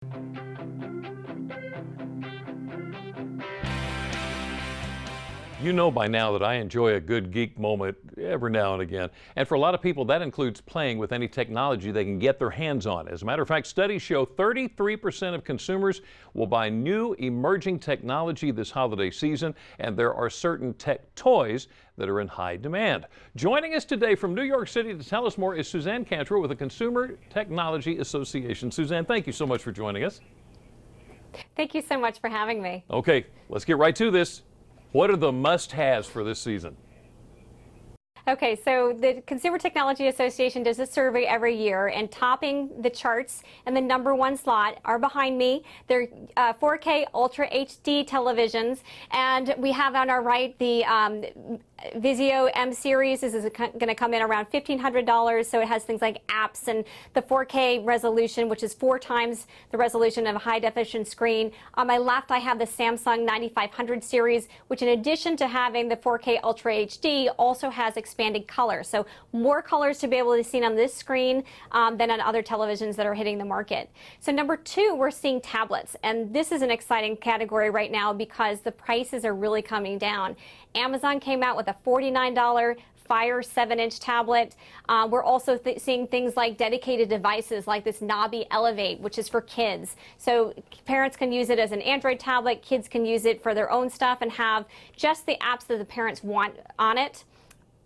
You know by now that I enjoy a good geek moment every now and again. And for a lot of people, that includes playing with any technology they can get their hands on. As a matter of fact, studies show 33% of consumers will buy new emerging technology this holiday season, and there are certain tech toys that are in high demand. Joining us today from New York City to tell us more is Suzanne Cantrell with the Consumer Technology Association. Suzanne, thank you so much for joining us. Thank you so much for having me. Okay, let's get right to this. What are the must-haves for this season? Okay, so the Consumer Technology Association does a survey every year, and topping the charts and the #1 slot are behind me. They're 4K Ultra HD televisions, and we have on our right the Vizio M series. This is going to come in around $1,500, so it has things like apps and the 4K resolution, which is 4 times the resolution of a high-definition screen. On my left, I have the Samsung 9500 series, which in addition to having the 4K Ultra HD, also has expanded color. So more colors to be able to see on this screen than on other televisions that are hitting the market. So #2, we're seeing tablets, and this is an exciting category right now because the prices are really coming down. Amazon came out with a $49 Fire 7-inch tablet. We're also seeing things like dedicated devices like this Nabi Elevate, which is for kids. So parents can use it as an Android tablet, kids can use it for their own stuff and have just the apps that the parents want on it.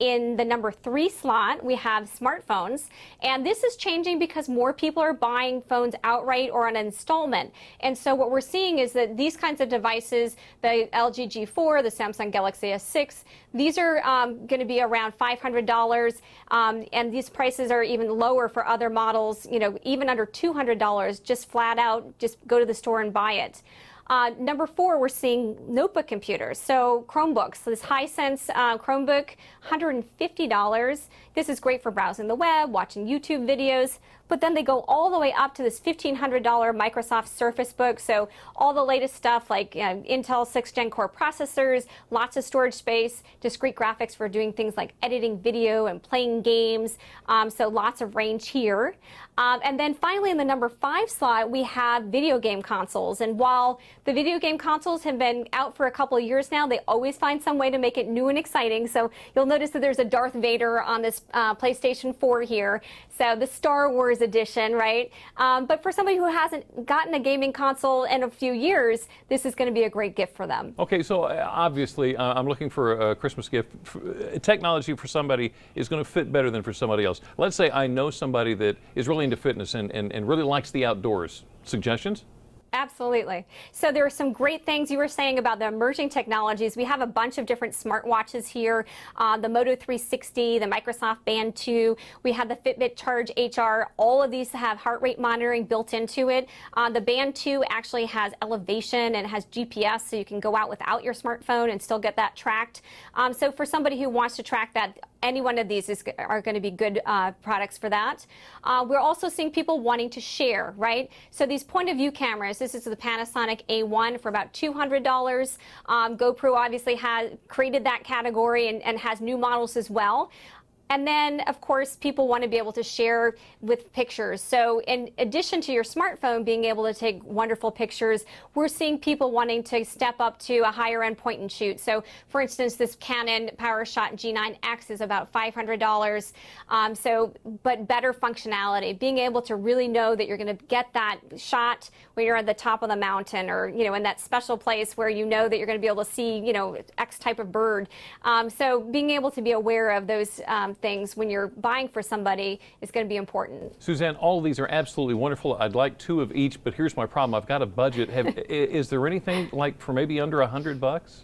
In the #3 slot, we have smartphones, and this is changing because more people are buying phones outright or on installment. And so what we're seeing is that these kinds of devices, the LG G4, the Samsung Galaxy S6, these are going to be around $500, and these prices are even lower for other models, you know, even under $200, just flat out, just go to the store and buy it. #4, we're seeing notebook computers. So Chromebooks, so this Hisense Chromebook, $150. This is great for browsing the web, watching YouTube videos, but then they go all the way up to this $1,500 Microsoft Surface Book. So all the latest stuff like Intel 6th Gen Core processors, lots of storage space, discrete graphics for doing things like editing video and playing games. So lots of range here. And then finally in the #5 slot, we have video game consoles. And while the video game consoles have been out for a couple of years now, they always find some way to make it new and exciting. So you'll notice that there's a Darth Vader on this PlayStation 4 here. So the Star Wars edition, right? But for somebody who hasn't gotten a gaming console in a few years, this is going to be a great gift for them. Okay, so obviously I'm looking for a Christmas gift. Technology for somebody is going to fit better than for somebody else. Let's say I know somebody that is really into fitness and really likes the outdoors. Suggestions? Absolutely. So there are some great things you were saying about the emerging technologies. We have a bunch of different smartwatches here, the Moto 360, the Microsoft Band 2. We have the Fitbit Charge HR. All of these have heart rate monitoring built into it. The Band 2 actually has elevation and has GPS, so you can go out without your smartphone and still get that tracked. So for somebody who wants to track that, any one of these are going to be good products for that. We're also seeing people wanting to share, right? So these point of view cameras, this is the Panasonic A1 for about $200. GoPro obviously has created that category and has new models as well. And then, of course, people want to be able to share with pictures. So in addition to your smartphone being able to take wonderful pictures, we're seeing people wanting to step up to a higher end point and shoot. So for instance, this Canon PowerShot G9X is about $500. But better functionality, being able to really know that you're going to get that shot when you're at the top of the mountain or, you know, in that special place where you know that you're going to be able to see, you know, X type of bird. So being able to be aware of those things when you're buying for somebody is going to be important. Suzanne, all of these are absolutely wonderful. I'd like 2 of each, but here's my problem. I've got a budget. Is there anything like for maybe under $100?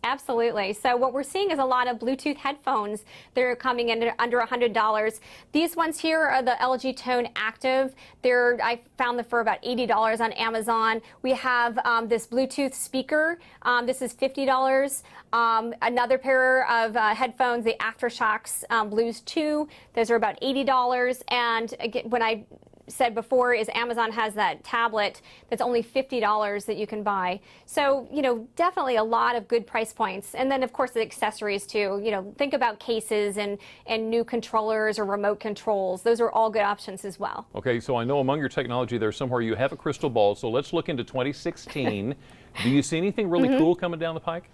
Absolutely. So what we're seeing is a lot of Bluetooth headphones that are coming in under $100. These ones here are the LG Tone Active. I found them for about $80 on Amazon. We have this Bluetooth speaker. This is $50. Another pair of headphones, the Aftershokz Blues 2. Those are about $80. And again, when I said before is Amazon has that tablet that's only $50 that you can buy. So, definitely a lot of good price points. And then, of course, the accessories too. Think about cases and new controllers or remote controls. Those are all good options as well. Okay, so I know among your technology there's somewhere you have a crystal ball, so let's look into 2016. Do you see anything really cool coming down the pike?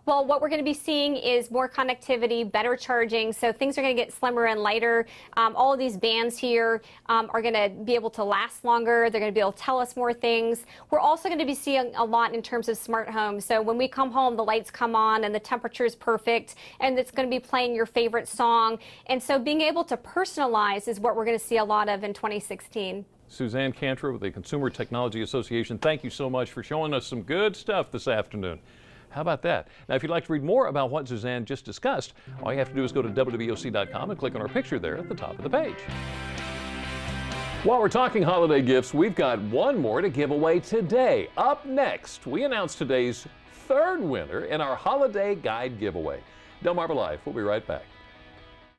Well, what we're going to be seeing is more connectivity, better charging, so things are going to get slimmer and lighter. All of these bands here are going to be able to last longer. They're going to be able to tell us more things. We're also going to be seeing a lot in terms of smart homes. So when we come home, the lights come on and the temperature is perfect, and it's going to be playing your favorite song. And so being able to personalize is what we're going to see a lot of in 2016. Suzanne Cantor with the Consumer Technology Association, thank you so much for showing us some good stuff this afternoon. How about that? Now, if you'd like to read more about what Suzanne just discussed, all you have to do is go to WBOC.com and click on our picture there at the top of the page. While we're talking holiday gifts, we've got one more to give away today. Up next, we announce today's third winner in our Holiday Guide giveaway. Delmarva Live, we'll be right back.